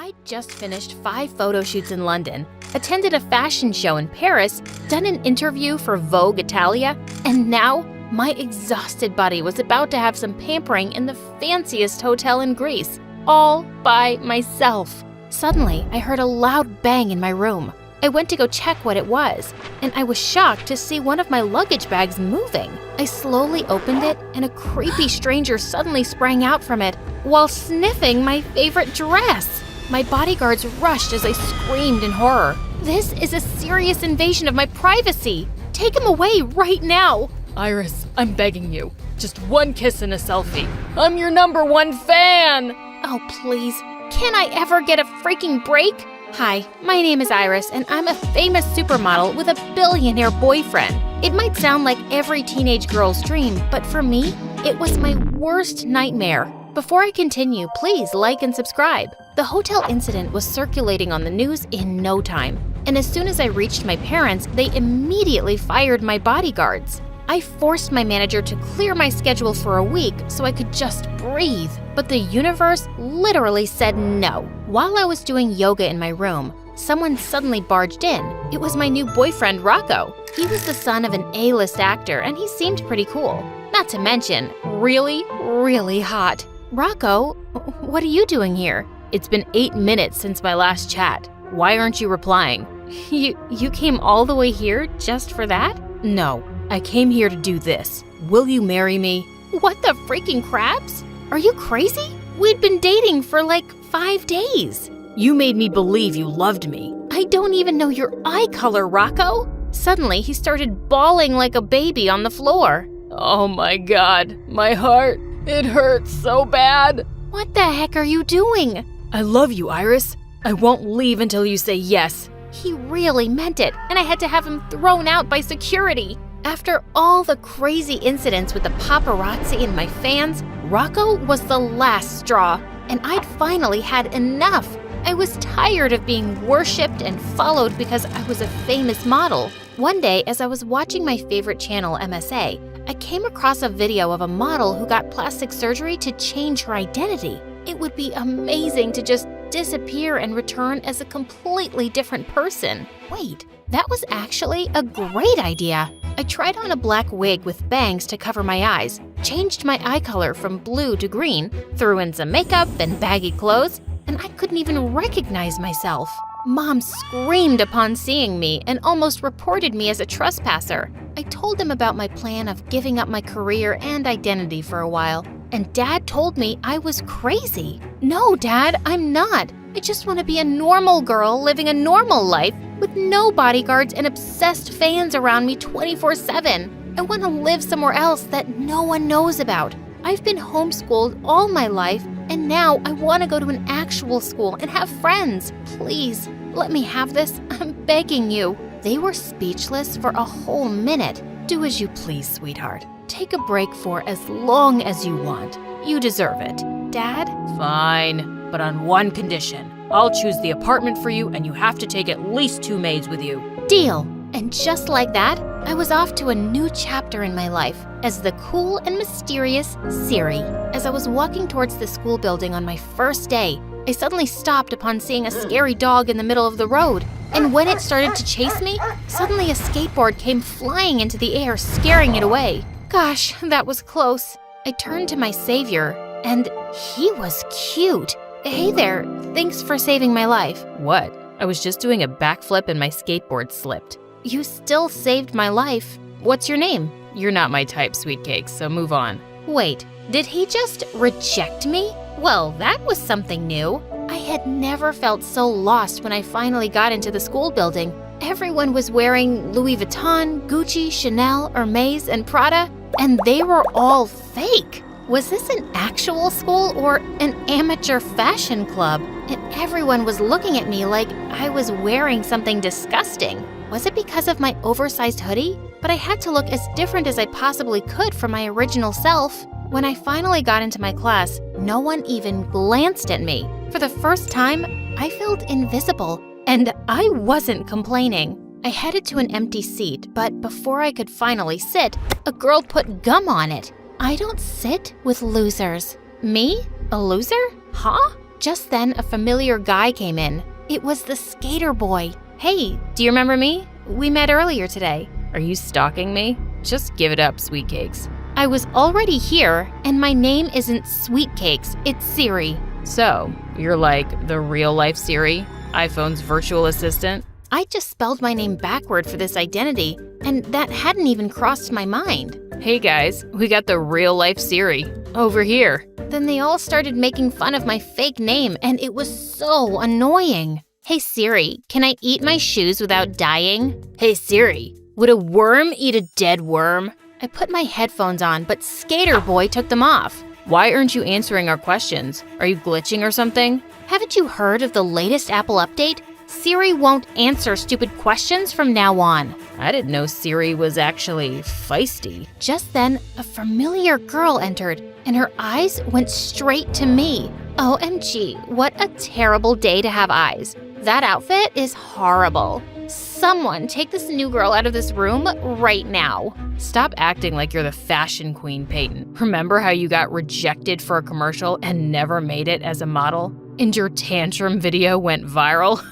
I just finished 5 photo shoots in London, attended a fashion show in Paris, done an interview for Vogue Italia, and now my exhausted body was about to have some pampering in the fanciest hotel in Greece, all by myself. Suddenly, I heard a loud bang in my room. I went to go check what it was, and I was shocked to see one of my luggage bags moving. I slowly opened it, and a creepy stranger suddenly sprang out from it while sniffing my favorite dress. My bodyguards rushed as I screamed in horror. This is a serious invasion of my privacy. Take him away right now. Iris, I'm begging you. Just one kiss and a selfie. I'm your #1 fan! Oh, please. Can I ever get a freaking break? Hi, my name is Iris, and I'm a famous supermodel with a billionaire boyfriend. It might sound like every teenage girl's dream, but for me, it was my worst nightmare. Before I continue, please like and subscribe. The hotel incident was circulating on the news in no time, and as soon as I reached my parents, they immediately fired my bodyguards. I forced my manager to clear my schedule for a week so I could just breathe, but the universe literally said no. While I was doing yoga in my room, someone suddenly barged in. It was my new boyfriend, Rocco. He was the son of an A-list actor, and he seemed pretty cool. Not to mention, really, really hot. Rocco, what are you doing here? It's been 8 minutes since my last chat. Why aren't you replying? You came all the way here just for that? No, I came here to do this. Will you marry me? What the freaking crabs? Are you crazy? We'd been dating for like 5 days. You made me believe you loved me. I don't even know your eye color, Rocco. Suddenly, he started bawling like a baby on the floor. Oh my God, my heart, it hurts so bad. What the heck are you doing? I love you, Iris. I won't leave until you say yes. He really meant it, and I had to have him thrown out by security. After all the crazy incidents with the paparazzi and my fans, Rocco was the last straw, and I'd finally had enough. I was tired of being worshipped and followed because I was a famous model. One day, as I was watching my favorite channel, MSA, I came across a video of a model who got plastic surgery to change her identity. It would be amazing to just disappear and return as a completely different person. Wait, that was actually a great idea. I tried on a black wig with bangs to cover my eyes, changed my eye color from blue to green, threw in some makeup and baggy clothes, and I couldn't even recognize myself. Mom screamed upon seeing me and almost reported me as a trespasser. I told him about my plan of giving up my career and identity for a while, and Dad told me I was crazy. No, Dad, I'm not. I just want to be a normal girl living a normal life with no bodyguards and obsessed fans around me 24/7. I want to live somewhere else that no one knows about. I've been homeschooled all my life, and now I want to go to an actual school and have friends. Please, let me have this. I'm begging you. They were speechless for a whole minute. Do as you please, sweetheart. Take a break for as long as you want. You deserve it. Dad? Fine, but on one condition. I'll choose the apartment for you, and you have to take at least 2 maids with you. Deal. And just like that, I was off to a new chapter in my life as the cool and mysterious Siri. As I was walking towards the school building on my first day, I suddenly stopped upon seeing a scary dog in the middle of the road. And when it started to chase me, suddenly a skateboard came flying into the air, scaring it away. Gosh, that was close. I turned to my savior, and he was cute. Hey there, thanks for saving my life. What? I was just doing a backflip and my skateboard slipped. You still saved my life. What's your name? You're not my type, sweet cakes, so move on. Wait, did he just reject me? Well, that was something new. I had never felt so lost when I finally got into the school building. Everyone was wearing Louis Vuitton, Gucci, Chanel, Hermes, and Prada, and they were all fake. Was this an actual school or an amateur fashion club? And everyone was looking at me like I was wearing something disgusting. Was it because of my oversized hoodie? But I had to look as different as I possibly could from my original self. When I finally got into my class, no one even glanced at me. For the first time, I felt invisible, and I wasn't complaining. I headed to an empty seat, but before I could finally sit, a girl put gum on it. I don't sit with losers. Me? A loser? Huh? Just then, a familiar guy came in. It was the skater boy. Hey, do you remember me? We met earlier today. Are you stalking me? Just give it up, Sweet Cakes. I was already here, and my name isn't Sweet Cakes, it's Siri. So, you're like the real-life Siri, iPhone's virtual assistant? I just spelled my name backward for this identity, and that hadn't even crossed my mind. Hey guys, we got the real-life Siri over here. Then they all started making fun of my fake name, and it was so annoying. Hey Siri, can I eat my shoes without dying? Hey Siri, would a worm eat a dead worm? I put my headphones on, but Skater Boy took them off. Why aren't you answering our questions? Are you glitching or something? Haven't you heard of the latest Apple update? Siri won't answer stupid questions from now on. I didn't know Siri was actually feisty. Just then, a familiar girl entered, and her eyes went straight to me. OMG, what a terrible day to have eyes. That outfit is horrible. Someone take this new girl out of this room right now. Stop acting like you're the fashion queen, Peyton. Remember how you got rejected for a commercial and never made it as a model? And your tantrum video went viral?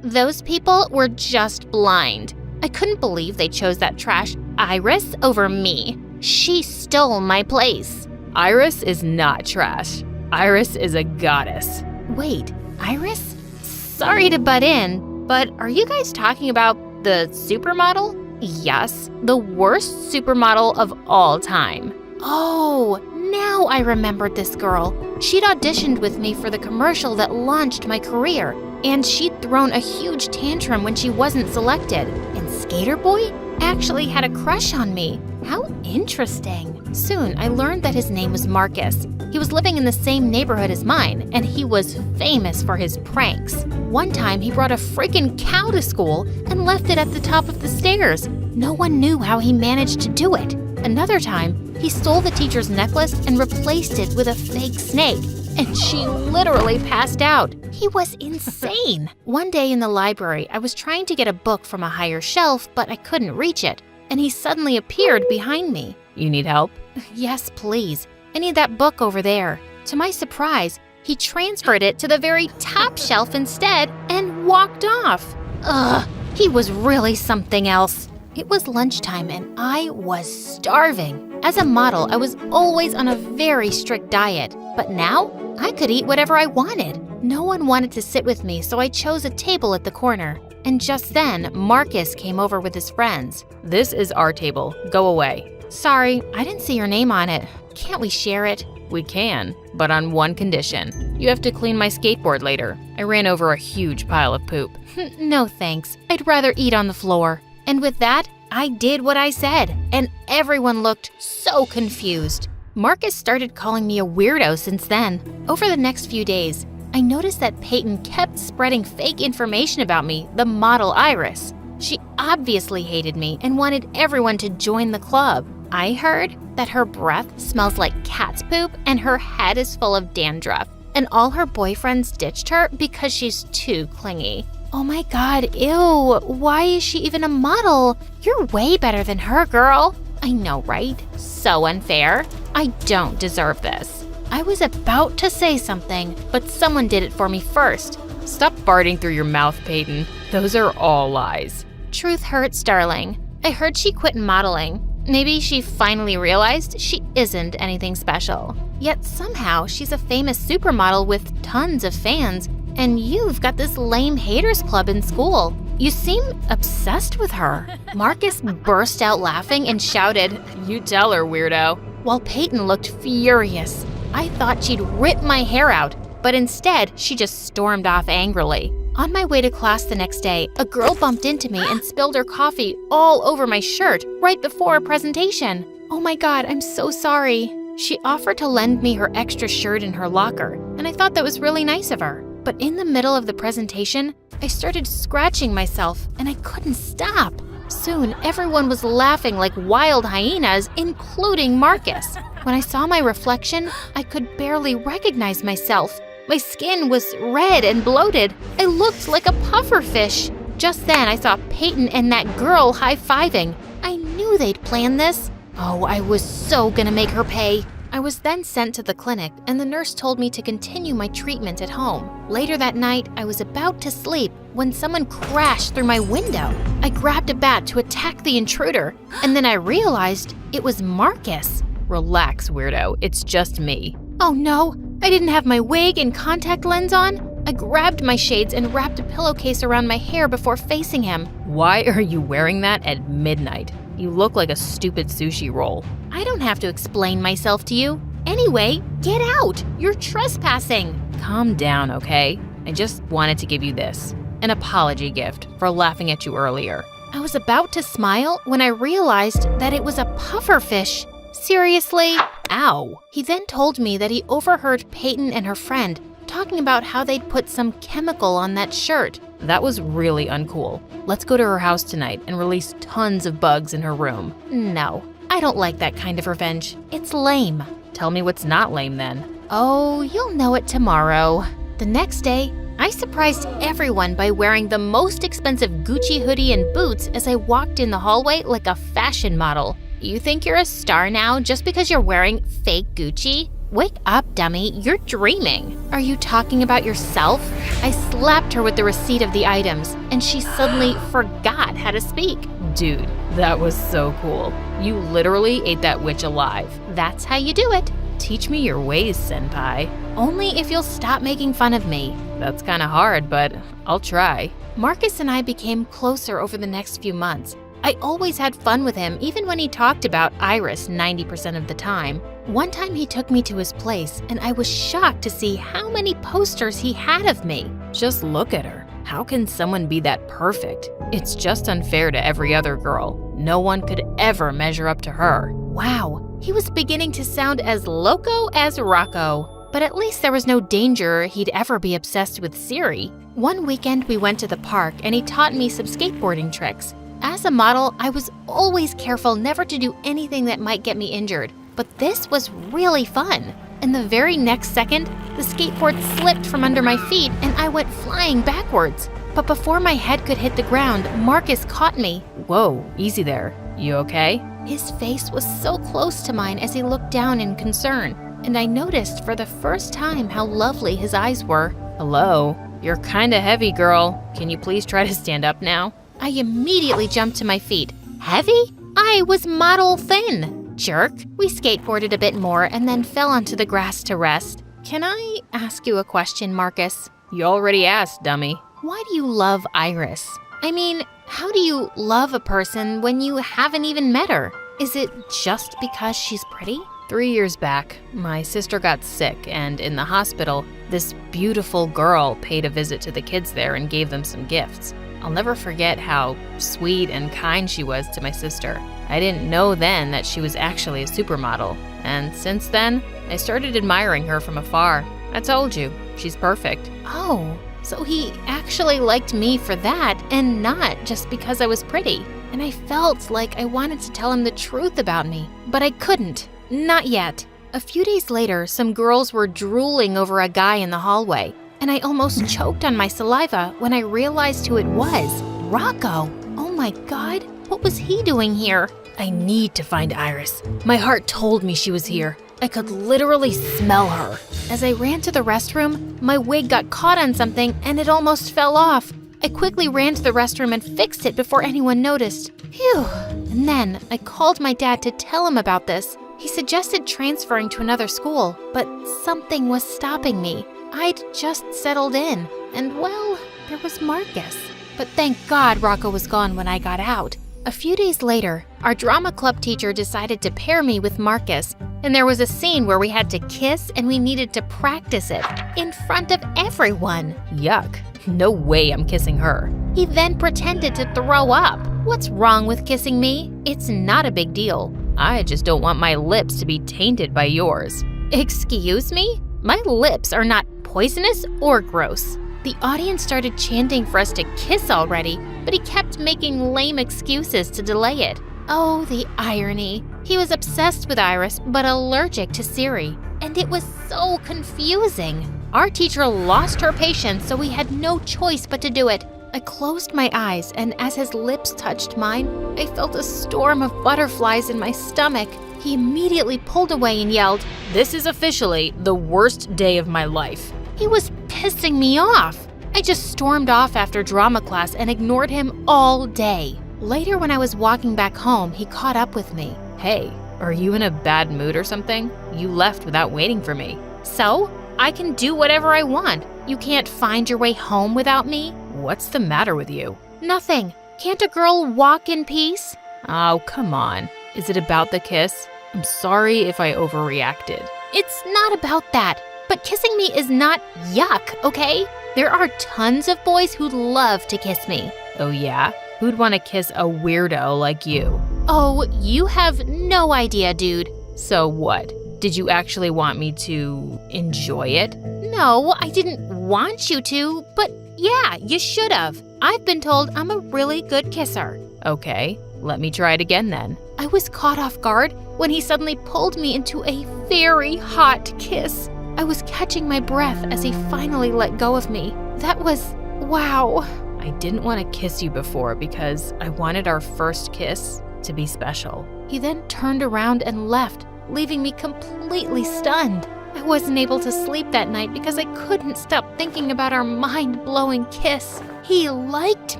Those people were just blind. I couldn't believe they chose that trash Iris over me. She stole my place. Iris is not trash. Iris is a goddess. Wait, Iris? Sorry to butt in, but are you guys talking about the supermodel? Yes, the worst supermodel of all time. Oh, now I remembered this girl. She'd auditioned with me for the commercial that launched my career, and she'd thrown a huge tantrum when she wasn't selected. And Skater Boy actually had a crush on me. How interesting. Soon, I learned that his name was Marcus. He was living in the same neighborhood as mine, and he was famous for his pranks. One time, he brought a freaking cow to school and left it at the top of the stairs. No one knew how he managed to do it. Another time, he stole the teacher's necklace and replaced it with a fake snake, and she literally passed out. He was insane. One day in the library, I was trying to get a book from a higher shelf, but I couldn't reach it, and he suddenly appeared behind me. You need help? Yes, please. I need that book over there. To my surprise, he transferred it to the very top shelf instead and walked off. Ugh, he was really something else. It was lunchtime and I was starving. As a model, I was always on a very strict diet, but now I could eat whatever I wanted. No one wanted to sit with me, so I chose a table at the corner. And just then, Marcus came over with his friends. This is our table. Go away. Sorry, I didn't see your name on it. Can't we share it? We can, but on one condition. You have to clean my skateboard later. I ran over a huge pile of poop. No thanks. I'd rather eat on the floor. And with that, I did what I said, and everyone looked so confused. Marcus started calling me a weirdo since then. Over the next few days, I noticed that Peyton kept spreading fake information about me, the model Iris. She obviously hated me and wanted everyone to join the club. I heard that her breath smells like cat's poop and her head is full of dandruff, and all her boyfriends ditched her because she's too clingy. Oh my god, ew, why is she even a model? You're way better than her, girl. I know, right? So unfair. I don't deserve this. I was about to say something, but someone did it for me first. Stop farting through your mouth, Peyton. Those are all lies. Truth hurts, darling. I heard she quit modeling. Maybe she finally realized she isn't anything special. Yet somehow she's a famous supermodel with tons of fans, and you've got this lame haters club in school. You seem obsessed with her. Marcus burst out laughing and shouted, "You tell her, weirdo." While Peyton looked furious. I thought she'd rip my hair out, but instead she just stormed off angrily. On my way to class the next day, a girl bumped into me and spilled her coffee all over my shirt right before a presentation. Oh my god, I'm so sorry. She offered to lend me her extra shirt in her locker, and I thought that was really nice of her. But in the middle of the presentation, I started scratching myself, and I couldn't stop. Soon, everyone was laughing like wild hyenas, including Marcus. When I saw my reflection, I could barely recognize myself. My skin was red and bloated. I looked like a pufferfish. Just then, I saw Peyton and that girl high-fiving. I knew they'd planned this. Oh, I was so gonna make her pay. I was then sent to the clinic, and the nurse told me to continue my treatment at home. Later that night, I was about to sleep when someone crashed through my window. I grabbed a bat to attack the intruder, and then I realized it was Marcus. Relax, weirdo. It's just me. Oh no, I didn't have my wig and contact lens on. I grabbed my shades and wrapped a pillowcase around my hair before facing him. Why are you wearing that at midnight? You look like a stupid sushi roll. I don't have to explain myself to you. Anyway, get out! You're trespassing! Calm down, okay? I just wanted to give you this. An apology gift for laughing at you earlier. I was about to smile when I realized that it was a pufferfish. Seriously? Ow! He then told me that he overheard Peyton and her friend talking about how they'd put some chemical on that shirt. That was really uncool. Let's go to her house tonight and release tons of bugs in her room. No, I don't like that kind of revenge. It's lame. Tell me what's not lame then. Oh, you'll know it tomorrow. The next day, I surprised everyone by wearing the most expensive Gucci hoodie and boots as I walked in the hallway like a fashion model. You think you're a star now just because you're wearing fake Gucci? Wake up, dummy, you're dreaming. Are you talking about yourself? I slapped her with the receipt of the items, and she suddenly forgot how to speak. Dude, that was so cool. You literally ate that witch alive. That's how you do it. Teach me your ways, senpai. Only if you'll stop making fun of me. That's kinda hard, but I'll try. Marcus and I became closer over the next few months. I always had fun with him, even when he talked about Iris 90% of the time. One time he took me to his place, and I was shocked to see how many posters he had of me. Just look at her. How can someone be that perfect? It's just unfair to every other girl. No one could ever measure up to her. Wow, he was beginning to sound as loco as Rocco. But at least there was no danger he'd ever be obsessed with Siri. One weekend we went to the park, and he taught me some skateboarding tricks. As a model, I was always careful never to do anything that might get me injured, but this was really fun. And the very next second, the skateboard slipped from under my feet and I went flying backwards. But before my head could hit the ground, Marcus caught me. Whoa, easy there. You okay? His face was so close to mine as he looked down in concern, and I noticed for the first time how lovely his eyes were. Hello? You're kinda heavy, girl. Can you please try to stand up now? I immediately jumped to my feet. Heavy? I was model thin. Jerk. We skateboarded a bit more and then fell onto the grass to rest. Can I ask you a question, Marcus? You already asked, dummy. Why do you love Iris? I mean, how do you love a person when you haven't even met her? Is it just because she's pretty? 3 years back, my sister got sick, and in the hospital, this beautiful girl paid a visit to the kids there and gave them some gifts. I'll never forget how sweet and kind she was to my sister. I didn't know then that she was actually a supermodel, and since then, I started admiring her from afar. I told you, she's perfect. Oh, so he actually liked me for that and not just because I was pretty. And I felt like I wanted to tell him the truth about me, but I couldn't. Not yet. A few days later, some girls were drooling over a guy in the hallway, and I almost choked on my saliva when I realized who it was. Rocco! Oh my God, what was he doing here? I need to find Iris. My heart told me she was here. I could literally smell her. As I ran to the restroom, my wig got caught on something and it almost fell off. I quickly ran to the restroom and fixed it before anyone noticed. Phew! And then I called my dad to tell him about this. He suggested transferring to another school, but something was stopping me. I'd just settled in, and well, there was Marcus. But thank God Rocco was gone when I got out. A few days later, our drama club teacher decided to pair me with Marcus, and there was a scene where we had to kiss and we needed to practice it in front of everyone. Yuck. No way I'm kissing her. He then pretended to throw up. What's wrong with kissing me? It's not a big deal. I just don't want my lips to be tainted by yours. Excuse me? My lips are not poisonous or gross. The audience started chanting for us to kiss already, but he kept making lame excuses to delay it. Oh, the irony. He was obsessed with Iris, but allergic to Siri. And it was so confusing. Our teacher lost her patience, so we had no choice but to do it. I closed my eyes, and as his lips touched mine, I felt a storm of butterflies in my stomach. He immediately pulled away and yelled, "This is officially the worst day of my life." He was pissing me off. I just stormed off after drama class and ignored him all day. Later, when I was walking back home, he caught up with me. Hey, are you in a bad mood or something? You left without waiting for me. So? I can do whatever I want. You can't find your way home without me? What's the matter with you? Nothing. Can't a girl walk in peace? Oh, come on. Is it about the kiss? I'm sorry if I overreacted. It's not about that. But kissing me is not yuck, okay? There are tons of boys who'd love to kiss me. Oh yeah? Who'd want to kiss a weirdo like you? Oh, you have no idea, dude. So what? Did you actually want me to enjoy it? No, I didn't want you to, but yeah, you should have. I've been told I'm a really good kisser. Okay, let me try it again then. I was caught off guard when he suddenly pulled me into a very hot kiss. I was catching my breath as he finally let go of me. That was, wow. I didn't want to kiss you before because I wanted our first kiss to be special. He then turned around and left, leaving me completely stunned. I wasn't able to sleep that night because I couldn't stop thinking about our mind-blowing kiss. He liked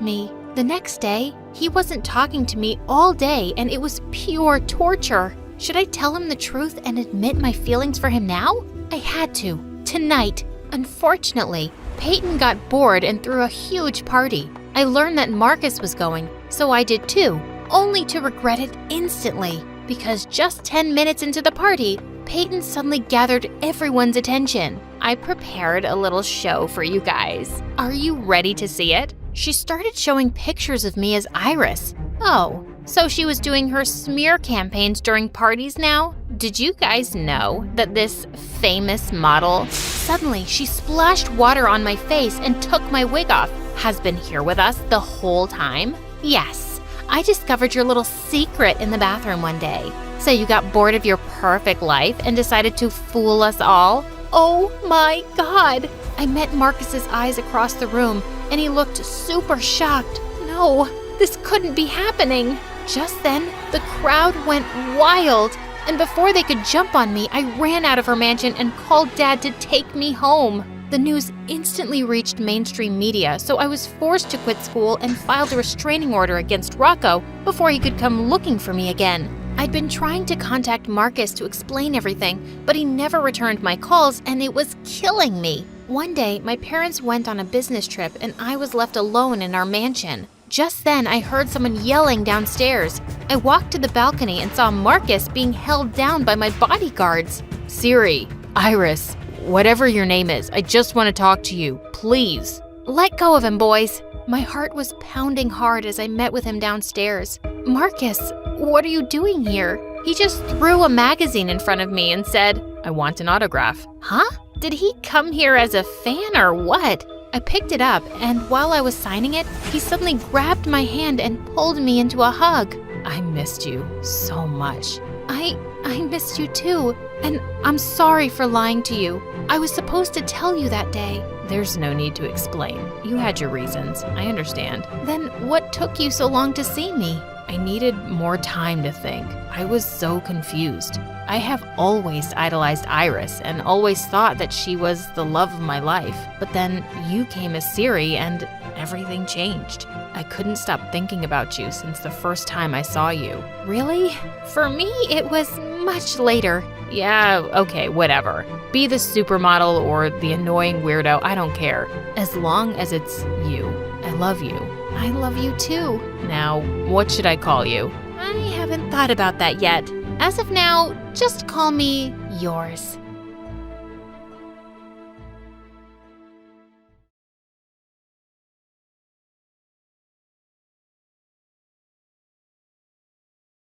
me. The next day, he wasn't talking to me all day, and it was pure torture. Should I tell him the truth and admit my feelings for him now? I had to, tonight. Unfortunately, Peyton got bored and threw a huge party. I learned that Marcus was going, so I did too, only to regret it instantly. Because just 10 minutes into the party, Peyton suddenly gathered everyone's attention. I prepared a little show for you guys. Are you ready to see it? She started showing pictures of me as Iris. Oh, so she was doing her smear campaigns during parties now? Did you guys know that this famous model, suddenly she splashed water on my face and took my wig off, has been here with us the whole time? Yes, I discovered your little secret in the bathroom one day. So you got bored of your perfect life and decided to fool us all? Oh my God! I met Marcus's eyes across the room and he looked super shocked. No, this couldn't be happening. Just then, the crowd went wild. And before they could jump on me, I ran out of her mansion and called Dad to take me home. The news instantly reached mainstream media, so I was forced to quit school and filed a restraining order against Rocco before he could come looking for me again. I'd been trying to contact Marcus to explain everything, but he never returned my calls and it was killing me. One day, my parents went on a business trip and I was left alone in our mansion. Just then, I heard someone yelling downstairs. I walked to the balcony and saw Marcus being held down by my bodyguards. Siri, Iris, whatever your name is, I just want to talk to you, please. Let go of him, boys. My heart was pounding hard as I met with him downstairs. Marcus, what are you doing here? He just threw a magazine in front of me and said, I want an autograph. Huh? Did he come here as a fan or what? I picked it up, and while I was signing it, he suddenly grabbed my hand and pulled me into a hug. I missed you so much. I missed you too, and I'm sorry for lying to you. I was supposed to tell you that day. There's no need to explain. You had your reasons. I understand. Then what took you so long to see me? I needed more time to think. I was so confused. I have always idolized Iris and always thought that she was the love of my life. But then you came as Siri and everything changed. I couldn't stop thinking about you since the first time I saw you. Really? For me, it was much later. Yeah, okay, whatever. Be the supermodel or the annoying weirdo, I don't care. As long as it's you. I love you. I love you too. Now, what should I call you? I haven't thought about that yet. As of now, just call me yours.